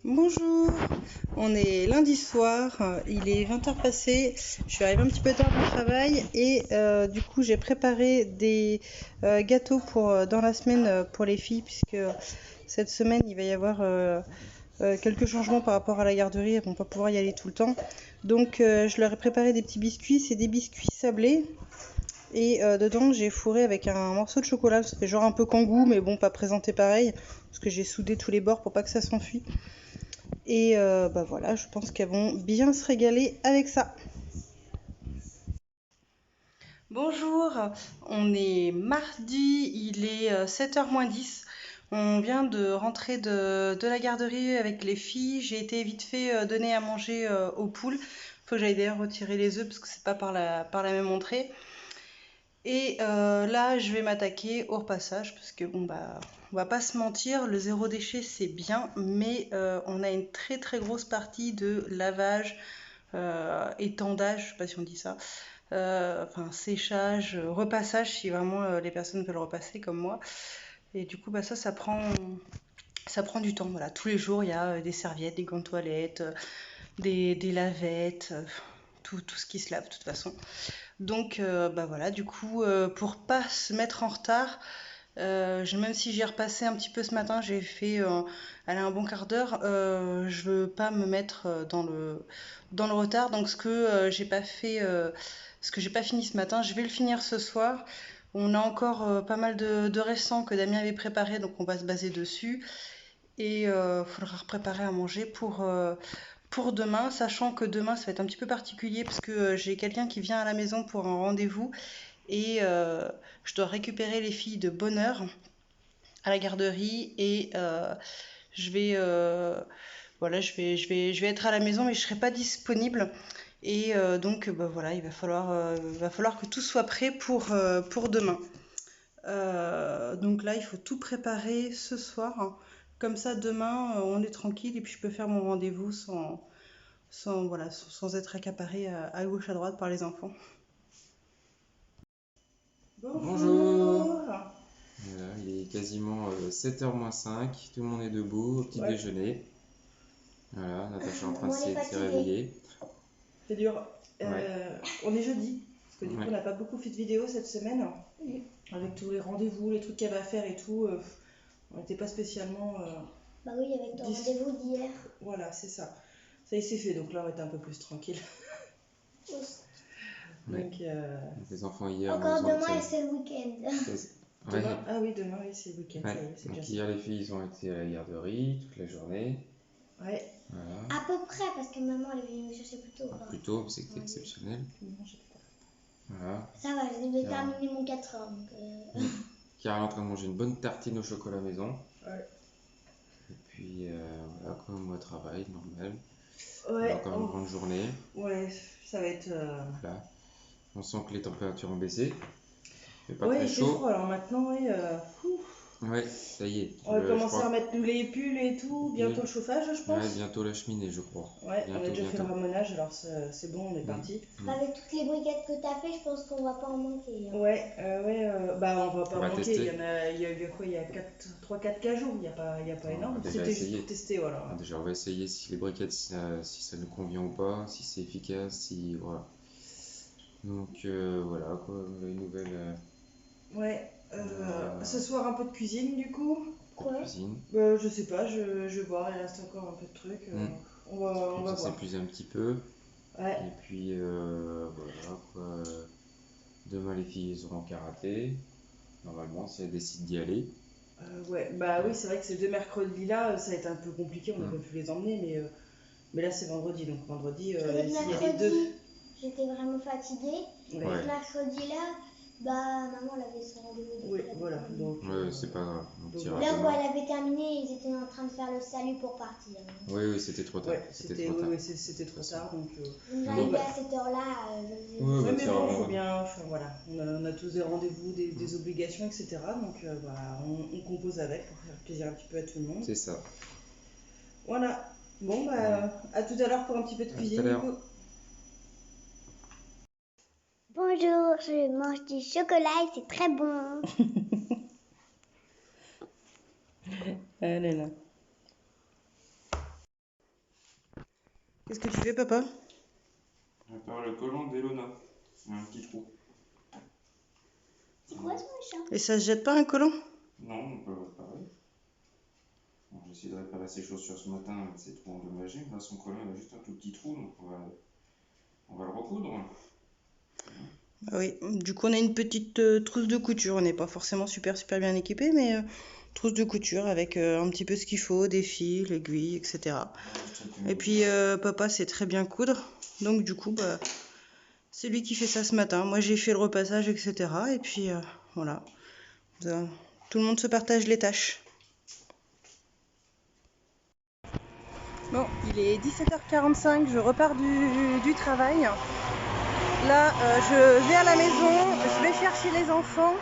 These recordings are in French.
Bonjour, on est lundi soir, il est 20h passé, je suis arrivée un petit peu tard au travail et du coup j'ai préparé des gâteaux pour dans la semaine pour les filles puisque cette semaine il va y avoir quelques changements par rapport à la garderie, elles vont pas pouvoir y aller tout le temps. Donc je leur ai préparé des petits biscuits, c'est des biscuits sablés. Et dedans j'ai fourré avec un morceau de chocolat, ça fait genre un peu kangou mais bon pas présenté pareil parce que j'ai soudé tous les bords pour pas que ça s'enfuit. Et bah voilà, je pense qu'elles vont bien se régaler avec ça. Bonjour, on est mardi, il est 7h moins 10. On vient de rentrer de la garderie avec les filles. J'ai été vite fait donner à manger aux poules. Faut que j'aille d'ailleurs retirer les œufs parce que c'est pas par la même entrée. Et là, je vais m'attaquer au repassage parce que bon bah, on va pas se mentir, le zéro déchet c'est bien, mais on a une très très grosse partie de lavage, étendage, je sais pas si on dit ça, enfin séchage, repassage si vraiment les personnes veulent repasser comme moi. Et du coup bah ça prend du temps. Voilà, tous les jours il y a des serviettes, des gants de toilette, des lavettes, tout ce qui se lave de toute façon. Donc bah voilà, du coup pour pas se mettre en retard, même si j'ai repassé un petit peu ce matin, j'ai fait allez, un bon quart d'heure, je veux pas me mettre dans le retard. Donc ce que j'ai pas fini ce matin, je vais le finir ce soir. On a encore pas mal de restants que Damien avait préparé, donc on va se baser dessus. Et faudra préparer à manger pour demain, sachant que demain ça va être un petit peu particulier parce que j'ai quelqu'un qui vient à la maison pour un rendez-vous et je dois récupérer les filles de bonne heure à la garderie et je vais voilà, je vais être à la maison mais je serai pas disponible et donc bah, voilà, il va falloir que tout soit prêt pour demain. Donc là, il faut tout préparer ce soir, hein. Comme ça, demain, on est tranquille et puis je peux faire mon rendez-vous voilà, sans être accaparée à gauche, à droite par les enfants. Bonjour. Bonjour. Voilà, il est quasiment 7h moins 5, tout le monde est debout au petit Ouais, déjeuner. Voilà, Natacha est en train de On est s'y fatigué. réveiller. c'est dur. Ouais, On est jeudi, parce que du coup, ouais, on n'a pas beaucoup fait de vidéos cette semaine. Avec tous les rendez-vous, les trucs qu'elle va faire et tout, on n'était pas spécialement. Bah oui, avec ton dis- rendez-vous d'hier. Voilà, c'est ça. Ça y est, c'est fait, donc là, on était un peu plus tranquille. ouais. Donc, Donc, les enfants hier, Encore ils ont été. demain et c'est le week-end. Ouais, demain, ah oui, demain, oui, c'est le week-end, ça y ouais. est, c'est déjà Donc ça. hier, les filles, ils ont été à la garderie toute la journée. Ouais, Voilà. À peu près, parce que maman elle est venue me chercher plus tôt. Enfin, Quoi. plus tôt, c'était Ouais. exceptionnel. non, j'ai pas. Voilà. Ça va, j'ai Chiara, terminé mon 4 heures. Donc, Chiara est en train de manger une bonne tartine au chocolat maison. Ouais, Et puis voilà, quoi, moi, travail normal. On a ouais, encore une grande journée. ouais, ça va être. Voilà. On sent que les températures ont baissé. Il fait pas Ouais, très il fait froid, chaud. alors maintenant, ouais, Ouais, ça y est. on va Je commencer à crois. remettre les pulls et tout, bientôt le chauffage, je Ouais, pense. bientôt la cheminée, je crois. Ouais, on a Bientôt, déjà fait le bientôt. ramonage, alors c'est bon, on est Mm, parti. mm. avec toutes les briquettes que t'as fait, je pense qu'on va pas en manquer. Hein. Ouais, bah on va pas On va manquer, tester. il y a quoi, il y a 3-4 jours, il y a pas On va énorme, déjà c'était juste essayer. pour tester, voilà. Déjà, on va essayer si les briquettes, si ça nous convient ou pas, si c'est efficace, si voilà. Donc voilà quoi, les nouvelles Ouais, ce euh, soir un peu de cuisine du coup. peu de Quoi? cuisine. Je sais pas, je vais voir, il reste encore un peu de trucs, Mm. on Comme va ça voir. s'épuise un petit peu. Ouais, Et puis voilà quoi. Demain les filles elles auront karaté. Normalement, si elles décident d'y aller. ouais, bah oui, c'est vrai que ces deux mercredis là, ça a été un peu compliqué, on n'a Mm. pas pu les emmener, mais là c'est vendredi, donc vendredi, Parce que l'autre s'il y a les deux. mercredi, j'étais vraiment fatiguée. Ouais, Ouais, Ce mercredi-là, bah maman elle avait son rendez-vous. oui, Donc elle avait voilà, terminé. donc. ouais, c'est pas grave. On Donc tirera voilà. L'heure où demain. elle avait terminé, ils étaient en train de faire le salut pour partir. Oui, oui, c'était trop tard. Ouais, C'était c'était trop tard. oui, c'était trop tard, donc. Vous Bon, arrivez bah, à cette heure-là, je ouais, Ouais, bah, mais tiens, bon, faut bien, enfin, voilà, on a tous des rendez-vous, des obligations, etc. Donc bah, on compose avec pour faire plaisir un petit peu à tout le monde. c'est ça. Voilà. Bon, Voilà. bah, à tout à l'heure pour un petit peu de À tout à cuisine, du l'heure. coup. Bonjour, je mange du chocolat et c'est très bon. Elle est là. Qu'est-ce que tu fais, papa? Je répare le collant d'Elona. Il y a un petit trou. C'est quoi ce machin? Et ça se jette pas un collant? Non, on peut le réparer. Bon, j'ai essayé de réparer ses chaussures ce matin, mais c'est trop endommagé. Là, son collant, il a juste un tout petit trou, donc on va le recoudre. Ah oui, du coup on a une petite trousse de couture. On n'est pas forcément super bien équipé, mais trousse de couture avec un petit peu ce qu'il faut, des fils, l'aiguille, etc. Et puis papa sait très bien coudre, donc du coup bah, c'est lui qui fait ça ce matin. Moi j'ai fait le repassage, etc. Et puis voilà, tout le monde se partage les tâches. Bon, il est 17h45, je repars du travail. Là, je vais à la maison, je vais chercher les enfants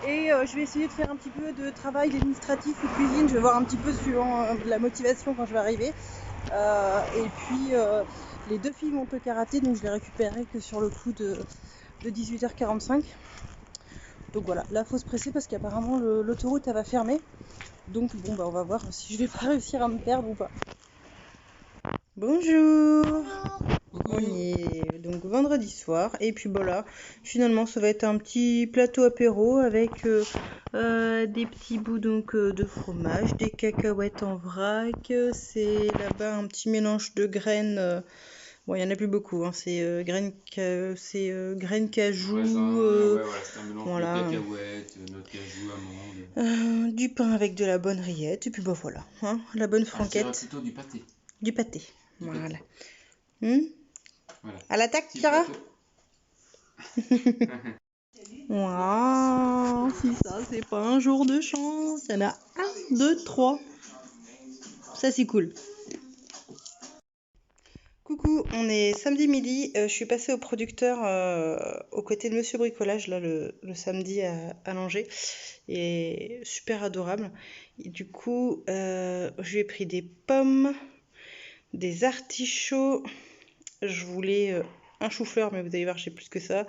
et je vais essayer de faire un petit peu de travail administratif ou cuisine. Je vais voir un petit peu suivant la motivation quand je vais arriver. Et puis, les deux filles vont au karaté, donc je les récupérerai que sur le coup de 18h45. Donc voilà, là, il faut se presser parce qu'apparemment, l'autoroute, elle va fermer. Donc bon, bah, on va voir si je vais pas réussir à me perdre ou pas. Bonjour! On est donc vendredi soir et puis voilà, finalement ça va être un petit plateau apéro avec des petits bouts donc de fromage, des cacahuètes en vrac, c'est là-bas un petit mélange de graines, bon il y en a plus beaucoup, hein, c'est graines cajou, Ouais, voilà, c'est un mélange voilà. de cacahuètes, noix de cajou, amandes. Du pain avec de la bonne rillette et puis bah voilà, hein, la bonne Je dirais franquette, plutôt du pâté. du pâté, Du voilà. pâté. Voilà. À l'attaque, Petit Chiara? plateau. Waouh, si ça c'est pas un jour de chance, il y en a 1, 2, 3. Ça c'est cool. Coucou, on est samedi midi. Je suis passée au producteur aux côtés de Monsieur Bricolage là le samedi à Langeais. Et super adorable. Et du coup, je lui ai pris des pommes, des artichauts. Je voulais un chou-fleur, mais vous allez voir, j'ai plus que ça.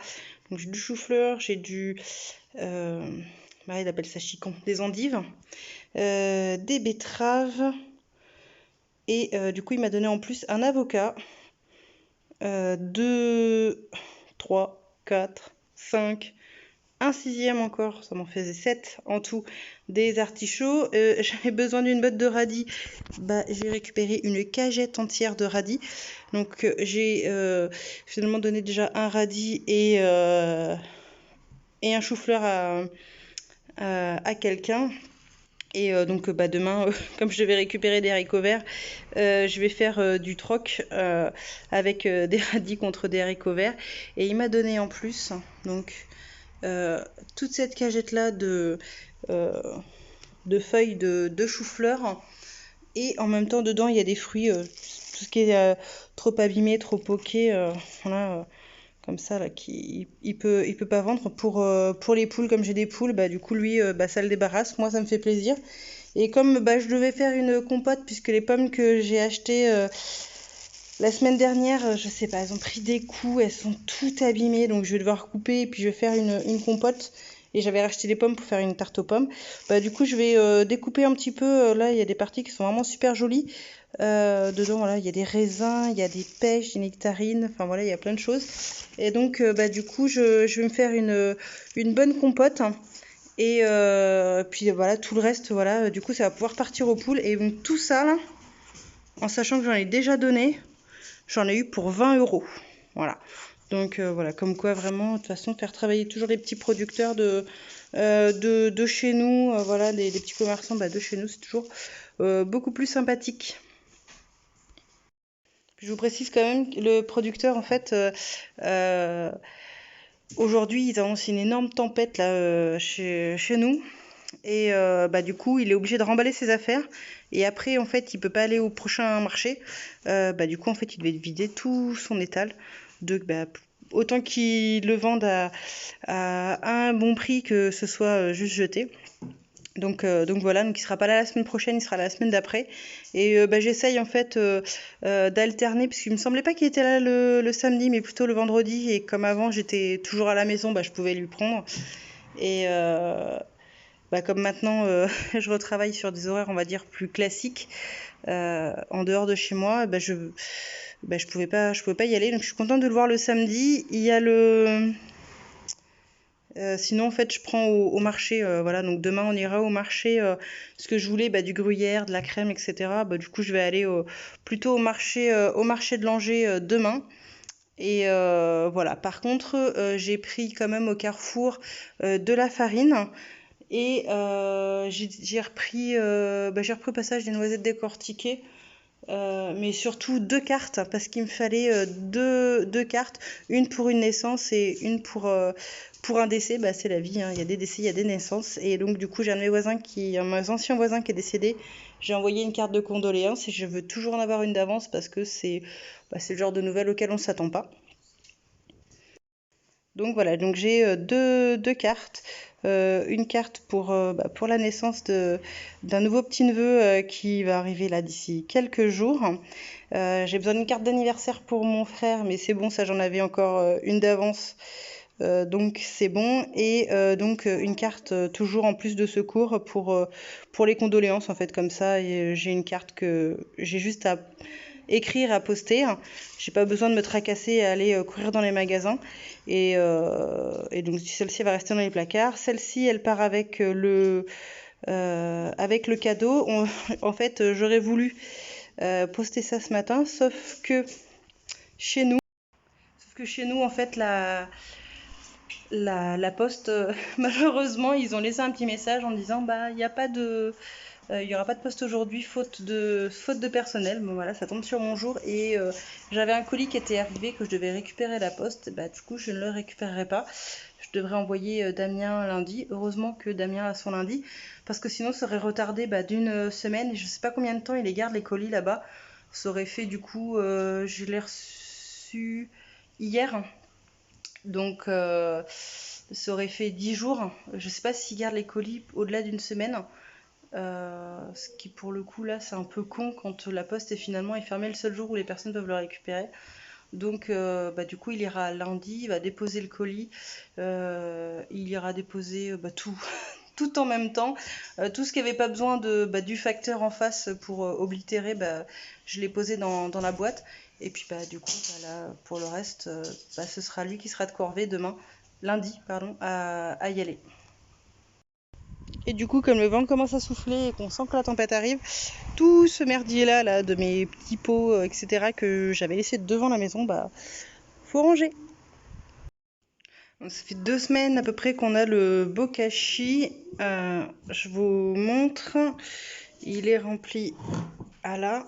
Donc j'ai du chou-fleur, j'ai du... Marie appelle ça chicon, des endives, des betteraves. Et du coup, il m'a donné en plus un avocat. 2, 3, 4, 5, un sixième encore, ça m'en faisait 7 en tout, des artichauts. J'avais besoin d'une botte de radis, bah, j'ai récupéré une cagette entière de radis. Donc j'ai finalement donné déjà un radis et un chou-fleur à quelqu'un. Et donc bah, demain, comme je devais récupérer des haricots verts, je vais faire du troc avec des radis contre des haricots verts. Et il m'a donné en plus donc toute cette cagette là de feuilles de chou-fleur. Et en même temps dedans il y a des fruits, tout ce qui est trop abîmé, trop poqué, voilà, comme ça là, il peut pas vendre pour les poules. Comme j'ai des poules, bah du coup lui bah, ça le débarrasse, moi ça me fait plaisir. Et comme bah, je devais faire une compote, puisque les pommes que j'ai achetées la semaine dernière, je sais pas, elles ont pris des coups, elles sont toutes abîmées, donc je vais devoir couper et puis je vais faire une compote. Et j'avais racheté des pommes pour faire une tarte aux pommes. Bah, du coup, je vais découper un petit peu. Là, il y a des parties qui sont vraiment super jolies. Dedans, voilà, il y a des raisins, il y a des pêches, des nectarines. Enfin, voilà, il y a plein de choses. Et donc, bah, du coup, je vais me faire une bonne compote. Et puis, voilà, tout le reste, voilà, du coup, ça va pouvoir partir aux poules. Et donc, tout ça, là, en sachant que j'en ai déjà donné, j'en ai eu pour 20 €. Voilà. Donc voilà, comme quoi vraiment, de toute façon, faire travailler toujours les petits producteurs de chez nous, voilà, les petits commerçants bah, de chez nous, c'est toujours beaucoup plus sympathique. Je vous précise quand même que le producteur, en fait, aujourd'hui, ils annoncent une énorme tempête là chez nous. Et bah, du coup, il est obligé de remballer ses affaires. Et après, en fait, il peut pas aller au prochain marché. Bah, du coup, en fait, il devait vider tout son étal. Donc, bah, autant qu'il le vende à un bon prix que ce soit juste jeté. Donc voilà, donc il sera pas là la semaine prochaine, il sera là la semaine d'après. Et bah, j'essaye en fait d'alterner, parce qu'il me semblait pas qu'il était là le samedi, mais plutôt le vendredi. Et comme avant, j'étais toujours à la maison, bah, je pouvais lui prendre. Et comme maintenant je retravaille sur des horaires on va dire plus classiques en dehors de chez moi, je pouvais pas y aller, donc je suis contente de le voir le samedi. Il y a le sinon en fait je prends au marché, voilà, donc demain on ira au marché, ce que je voulais, du gruyère, de la crème, etc. Du coup je vais aller plutôt au marché de Langeais demain. Et voilà, par contre j'ai pris quand même au Carrefour de la farine. Et j'ai repris au passage des noisettes décortiquées, mais surtout 2 cartes, parce qu'il me fallait deux cartes, une pour une naissance et une pour un décès. C'est la vie, hein. Il y a des décès, il y a des naissances. Et donc du coup j'ai un de mes anciens voisins qui est décédé. J'ai envoyé une carte de condoléances et je veux toujours en avoir une d'avance parce que c'est le genre de nouvelles auxquelles on ne s'attend pas. Donc voilà, donc j'ai deux cartes. Une carte pour la naissance d'un nouveau petit-neveu qui va arriver là d'ici quelques jours. J'ai besoin d'une carte d'anniversaire pour mon frère, mais c'est bon, ça j'en avais encore une d'avance. Donc c'est bon. Et donc une carte toujours en plus de secours pour les condoléances en fait, comme ça. Et j'ai une carte que j'ai juste à écrire, à poster. J'ai pas besoin de me tracasser et aller courir dans les magasins. Et donc celle-ci va rester dans les placards. Celle-ci, elle part avec le cadeau. En fait, j'aurais voulu poster ça ce matin, sauf que chez nous, en fait, la poste, malheureusement, ils ont laissé un petit message en disant il n'y a pas de il n'y aura pas de poste aujourd'hui, faute de personnel. Bon voilà, ça tombe sur mon jour et j'avais un colis qui était arrivé que je devais récupérer à la poste. Du coup, je ne le récupérerai pas. Je devrais envoyer Damien lundi. Heureusement que Damien a son lundi, parce que sinon ça aurait retardé d'une semaine. Et je sais pas combien de temps il les garde les colis là-bas. Ça aurait fait du coup, je l'ai reçu hier. Donc ça aurait fait 10 jours. Je sais pas s'il garde les colis au-delà d'une semaine. Ce qui pour le coup là c'est un peu con quand la poste est fermée le seul jour où les personnes peuvent le récupérer. Donc du coup il ira lundi, il va déposer le colis, il ira déposer tout tout en même temps. Tout ce qui avait pas besoin du facteur en face pour oblitérer, je l'ai posé dans la boîte. Et puis du coup là, pour le reste, ce sera lui qui sera de corvée demain, lundi pardon, à y aller. Et du coup, comme le vent commence à souffler et qu'on sent que la tempête arrive, tout ce merdier là de mes petits pots, etc., que j'avais laissé devant la maison, faut ranger. Donc, ça fait 2 semaines à peu près qu'on a le bokashi. Je vous montre. Il est rempli à là.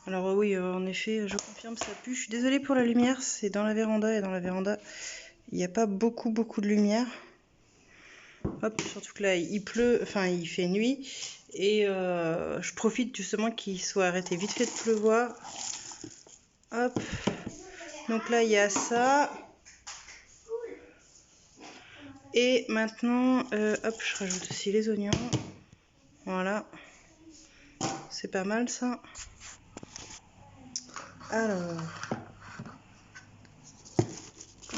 Alors oui, en effet, je confirme, ça pue. Je suis désolée pour la lumière, c'est dans la véranda et dans la véranda, il n'y a pas beaucoup de lumière. Hop, surtout que là il pleut, enfin il fait nuit et je profite justement qu'il soit arrêté vite fait de pleuvoir. Hop, donc là il y a ça. Et maintenant, hop, je rajoute aussi les oignons. Voilà, c'est pas mal ça. Alors,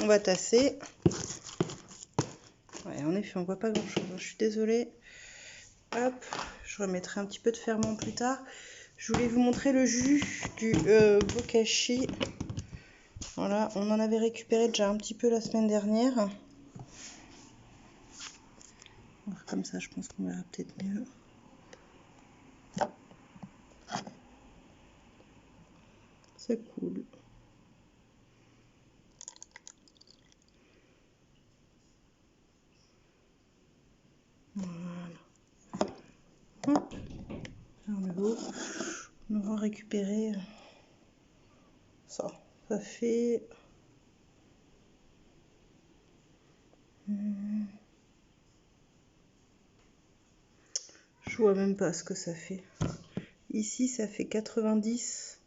on va tasser. Ouais, en effet, on voit pas grand chose, je suis désolée. Hop, je remettrai un petit peu de ferment plus tard. Je voulais vous montrer le jus du bokashi. Voilà, on en avait récupéré déjà un petit peu la semaine dernière. Comme ça, je pense qu'on verra peut-être mieux. C'est cool. Voilà. Hop. On va récupérer ça. Ça fait... Je vois même pas ce que ça fait. Ici, ça fait 90.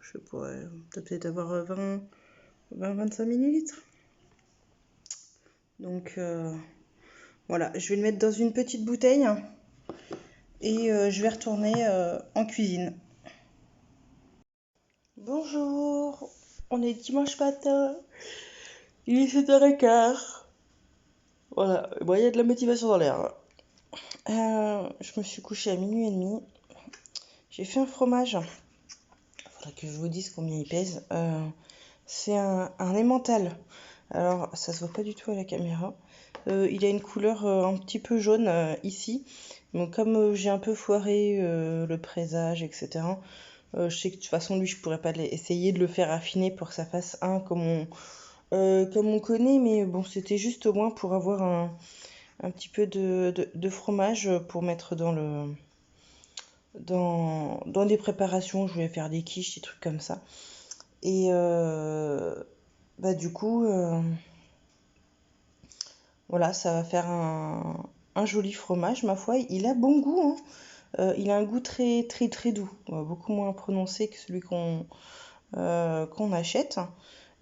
Je sais pas, peut-être avoir 20-25 millilitres. Donc, voilà. Je vais le mettre dans une petite bouteille. Et je vais retourner en cuisine. Bonjour, on est dimanche matin, il est 7h15. Voilà, bon, il y a de la motivation dans l'air. Je me suis couchée à minuit et demi. J'ai fait un fromage. Il faudra que je vous dise combien il pèse. C'est un emmental. Alors, ça se voit pas du tout à la caméra. Il a une couleur un petit peu jaune ici. Donc, comme j'ai un peu foiré le présage, etc., je sais que de toute façon, lui, je pourrais pas essayer de le faire affiner pour que ça fasse un comme on connaît. Mais bon, c'était juste au moins pour avoir un petit peu de fromage pour mettre dans des préparations. Je voulais faire des quiches, des trucs comme ça. Et du coup, voilà, ça va faire un joli fromage, ma foi. Il a bon goût, hein. Il a un goût très très très doux, beaucoup moins prononcé que celui qu'on achète.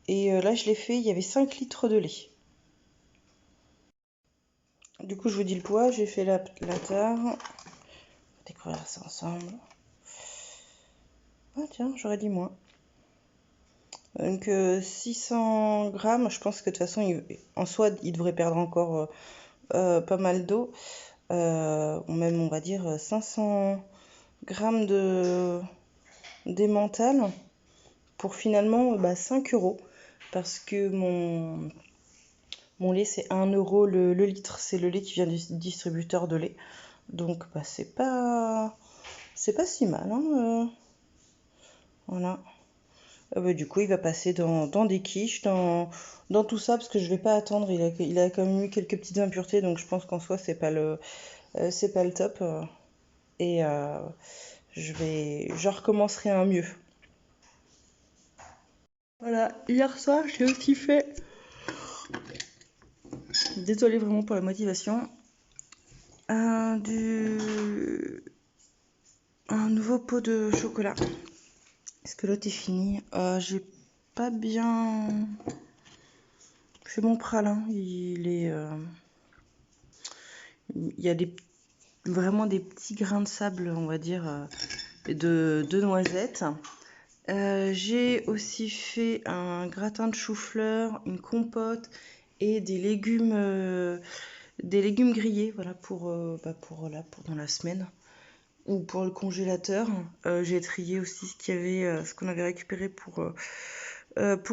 Et là, je l'ai fait, il y avait 5 litres de lait. Du coup, je vous dis le poids, j'ai fait la tare. On va découvrir ça ensemble. Ah tiens, j'aurais dit moins. Donc 600 grammes, je pense que de toute façon, en soi, il devrait perdre encore pas mal d'eau. Même, on va dire 500 grammes d'emmental pour finalement 5 €. Parce que mon lait, c'est 1 € le litre. C'est le lait qui vient du distributeur de lait. Donc, c'est pas si mal, hein, voilà. Du coup, il va passer dans des quiches, dans tout ça, parce que je vais pas attendre. Il a quand même eu quelques petites impuretés, donc je pense qu'en soi, c'est pas le top. Et je recommencerai un mieux. Voilà, hier soir, j'ai aussi fait... Désolée vraiment pour la motivation. Un nouveau pot de chocolat. Est-ce que l'autre est fini? J'ai pas bien fait mon pralin. Il y a vraiment des petits grains de sable, on va dire, de noisettes. J'ai aussi fait un gratin de chou-fleur, une compote et des légumes grillés, voilà, pour dans la semaine ou pour le congélateur. J'ai trié aussi ce qu'on avait récupéré pour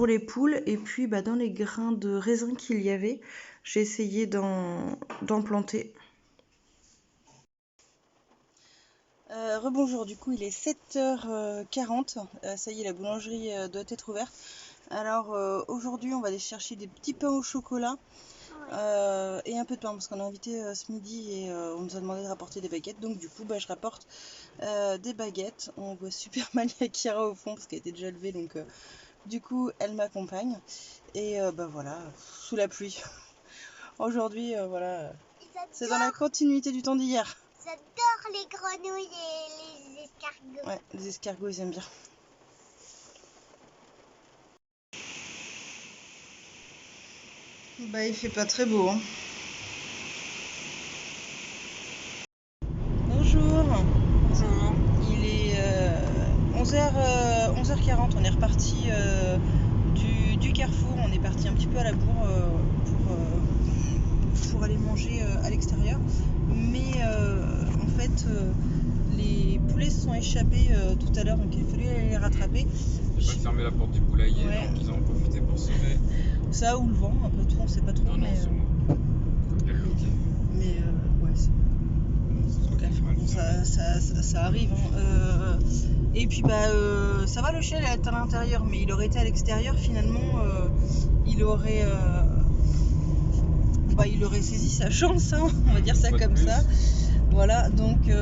les poules. Et puis dans les grains de raisin qu'il y avait, j'ai essayé d'en planter. Rebonjour, du coup il est 7h40, ça y est, la boulangerie doit être ouverte. Alors aujourd'hui on va aller chercher des petits pains au chocolat et un peu de pain parce qu'on a invité ce midi et on nous a demandé de rapporter des baguettes. Donc du coup je rapporte des baguettes. On voit super mal Yakira au fond parce qu'elle était déjà levée, donc du coup elle m'accompagne. Et voilà, sous la pluie. Aujourd'hui voilà, c'est dans la continuité du temps d'hier. J'adore les grenouilles et les escargots. Ouais, les escargots, ils aiment bien. Il fait pas très beau, hein. Bonjour. Bonjour. Il est 11h40. On est reparti du Carrefour. On est parti un petit peu à la bourre pour aller manger à l'extérieur. Mais en fait, les poulets se sont échappés tout à l'heure, donc il a fallu aller les rattraper. J'ai pas fermé la porte du poulailler, Ouais. donc ils en ont profité pour sauver. Ça ou le vent, un peu tout, on sait pas trop. Non, c'est moi. Comme le loquet. Mais ouais, ça arrive, hein. Et puis ça va, le chien il est à l'intérieur, mais il aurait été à l'extérieur finalement, il aurait saisi sa chance, hein, on va dire ça comme ça. Voilà, donc du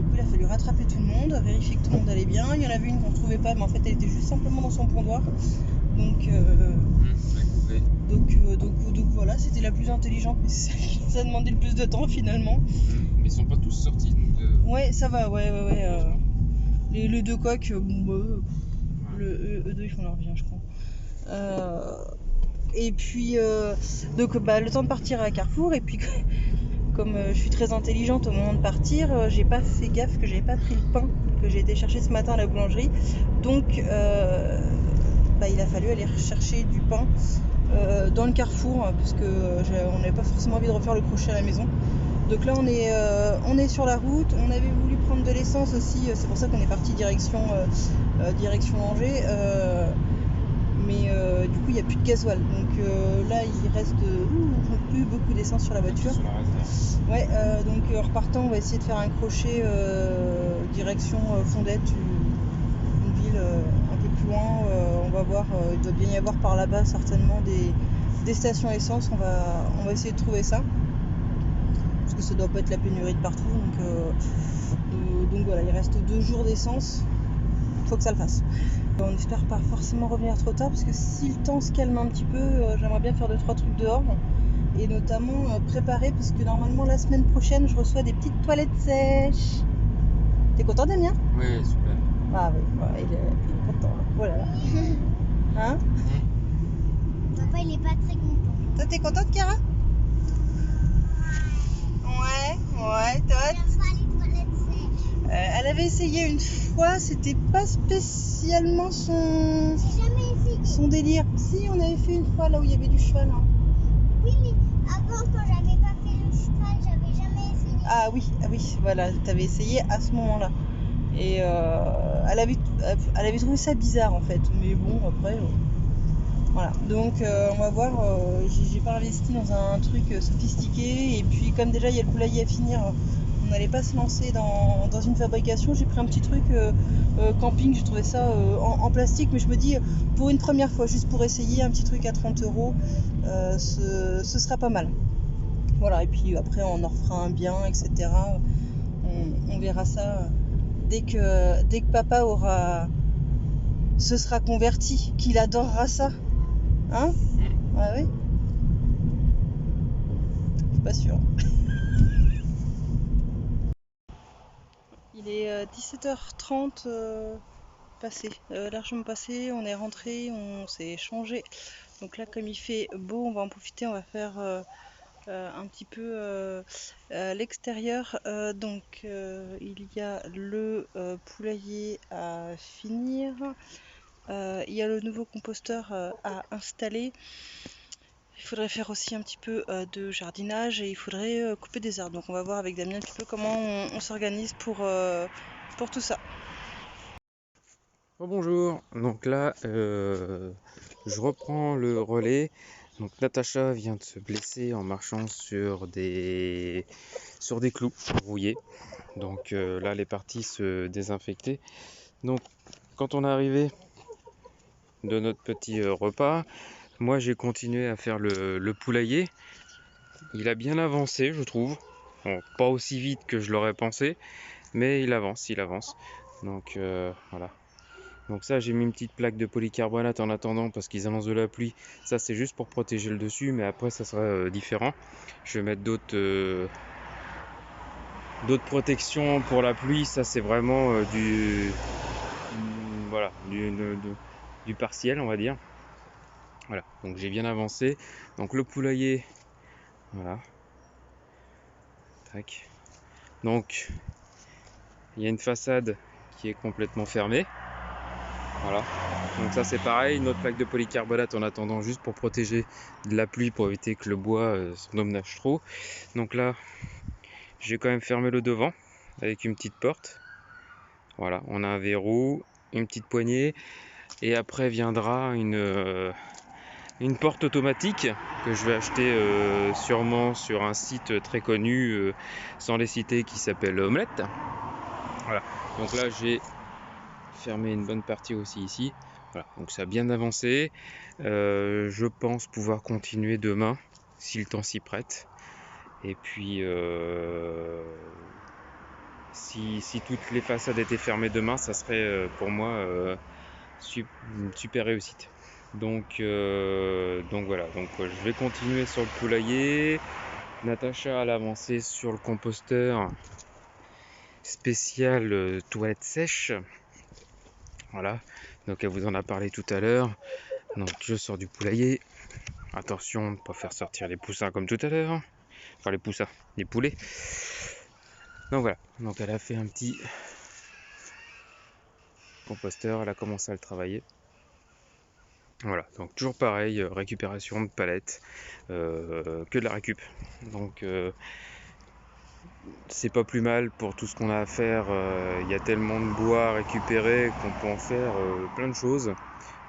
coup il a fallu rattraper tout le monde, vérifier que tout le monde allait bien. Il y en avait une qu'on ne trouvait pas, mais en fait elle était juste simplement dans son pondoir. Donc voilà, c'était la plus intelligente, mais c'est celle qui nous a demandé le plus de temps finalement. Mais ils sont pas tous sortis, donc Ouais, ça va, ouais. Les deux coqs, eux deux ils font leur bien, je crois. Et puis le temps de partir à Carrefour, et puis comme je suis très intelligente au moment de partir, j'ai pas fait gaffe que j'avais pas pris le pain que j'ai été chercher ce matin à la boulangerie. Donc il a fallu aller chercher du pain dans le carrefour parce que on n'avait pas forcément envie de refaire le crochet à la maison. Donc là on est sur la route, on avait voulu prendre de l'essence aussi, c'est pour ça qu'on est parti direction Angers, mais du coup il n'y a plus de gasoil, donc là il reste plus beaucoup d'essence sur la voiture. Sur la réserve. Ouais, donc en repartant on va essayer de faire un crochet direction Fondette, une ville un peu plus loin, on va voir, il doit bien y avoir par là-bas certainement des stations essence, on va essayer de trouver ça. Parce que ça doit pas être la pénurie de partout, donc voilà, il reste 2 jours d'essence, faut que ça le fasse. On espère pas forcément revenir trop tard, parce que si le temps se calme un petit peu, j'aimerais bien faire 2-3 trucs dehors, et notamment préparer, parce que normalement la semaine prochaine je reçois des petites toilettes sèches. T'es content, Damien? Oui, super. Ah oui, ouais, il est content, là. Voilà. Hein? Papa, il est pas très content. Toi t'es contente, Cara? Ouais, toi? J'aime pas les toilettes sèches. Elle avait essayé une fois, c'était pas spécialement son J'ai jamais essayé. délire. Si, on avait fait une fois là où il y avait du cheval. Hein. Oui, mais avant, quand j'avais pas fait le cheval, j'avais jamais essayé. Ah oui, voilà, t'avais essayé à ce moment-là. Et elle avait trouvé ça bizarre en fait. Mais bon, après, voilà. Donc on va voir. J'ai pas investi dans un truc sophistiqué. Et puis, comme déjà il y a le poulailler à finir, on n'allait pas se lancer dans une fabrication. J'ai pris un petit truc camping, j'ai trouvé ça en plastique, mais je me dis pour une première fois, juste pour essayer, un petit truc à 30 €, ce sera pas mal. Voilà, et puis après on en refera un bien, etc. On verra ça dès que papa se sera converti, qu'il adorera ça. Hein? Ah oui? Je suis pas sûre. Il est 17h30 passé, largement passé, on est rentré, on s'est changé. Donc là, comme il fait beau, on va en profiter, on va faire un petit peu l'extérieur. Donc il y a le poulailler à finir, il y a le nouveau composteur à installer. Il faudrait faire aussi un petit peu de jardinage et il faudrait couper des arbres. Donc on va voir avec Damien un petit peu comment on s'organise pour tout ça. Oh, bonjour, donc là je reprends le relais. Donc Natacha vient de se blesser en marchant sur des clous rouillés. Donc là elle est partie se désinfecter. Donc quand on est arrivé de notre petit repas, moi j'ai continué à faire le poulailler. Il a bien avancé, je trouve. Bon, pas aussi vite que je l'aurais pensé, mais il avance. Donc voilà. Donc ça, j'ai mis une petite plaque de polycarbonate en attendant parce qu'ils annoncent de la pluie. Ça, c'est juste pour protéger le dessus, mais après, ça sera différent. Je vais mettre d'autres protections pour la pluie. Ça, c'est vraiment voilà, du partiel, on va dire. Voilà, donc j'ai bien avancé. Donc le poulailler, voilà. Tac. Donc, il y a une façade qui est complètement fermée. Voilà. Donc ça c'est pareil, une autre plaque de polycarbonate en attendant juste pour protéger de la pluie, pour éviter que le bois s'endommage trop. Donc là, j'ai quand même fermé le devant avec une petite porte. Voilà, on a un verrou, une petite poignée, et après viendra une porte automatique que je vais acheter sûrement sur un site très connu, sans les citer, qui s'appelle Omelette. Voilà, donc là j'ai fermé une bonne partie aussi ici. Voilà, donc ça a bien avancé. Je pense pouvoir continuer demain si le temps s'y prête. Et puis si toutes les façades étaient fermées demain, ça serait pour moi une super réussite. Donc voilà, donc je vais continuer sur le poulailler. Natacha a avancé sur le composteur spécial toilette sèche. Voilà, donc elle vous en a parlé tout à l'heure. Donc je sors du poulailler. Attention de ne pas faire sortir les poussins comme tout à l'heure. Enfin les poussins, les poulets. Donc voilà, donc elle a fait un petit composteur, elle a commencé à le travailler. Voilà, donc toujours pareil, récupération de palettes, que de la récup. Donc c'est pas plus mal pour tout ce qu'on a à faire. Il y a tellement de bois à récupérer qu'on peut en faire plein de choses.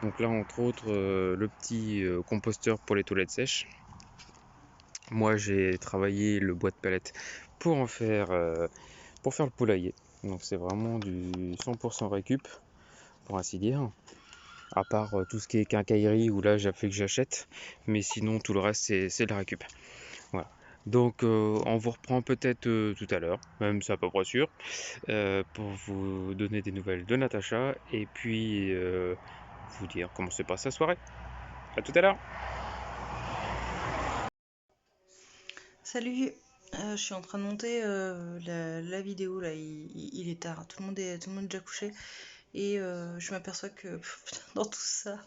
Donc là, entre autres, le petit composteur pour les toilettes sèches. Moi, j'ai travaillé le bois de palette pour pour faire le poulailler. Donc c'est vraiment du 100% récup, pour ainsi dire. À part tout ce qui est quincaillerie où là j'ai fait que j'achète, mais sinon tout le reste c'est de la récup. Voilà. Donc on vous reprend peut-être tout à l'heure, même c'est à peu près sûr, pour vous donner des nouvelles de Natacha et puis vous dire comment se passe sa soirée. À tout à l'heure. Salut, je suis en train de monter la vidéo là, il est tard, tout le monde est déjà couché et je m'aperçois que dans tout ça,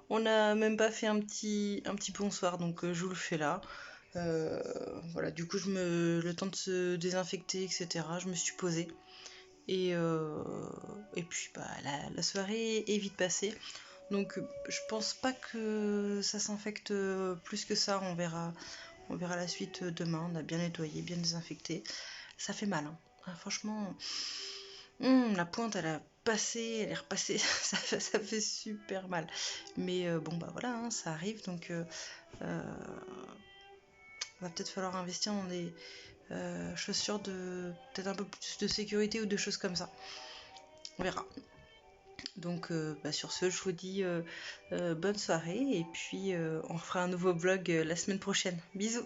on n'a même pas fait un petit bonsoir, donc je vous le fais là. Euh, voilà, du coup le temps de se désinfecter, etc. Je me suis posée et, et puis bah, la soirée est vite passée. Donc je pense pas que ça s'infecte plus que ça, on verra la suite demain. On a bien nettoyé, bien désinfecté. Ça fait mal, hein. Ah, franchement, la pointe elle a passé, elle est repassée, ça fait super mal. Mais bon bah voilà, hein, ça arrive donc va peut-être falloir investir dans des chaussures de peut-être un peu plus de sécurité ou de choses comme ça. On verra. Donc bah, sur ce, je vous dis bonne soirée et puis on fera un nouveau vlog la semaine prochaine. Bisous.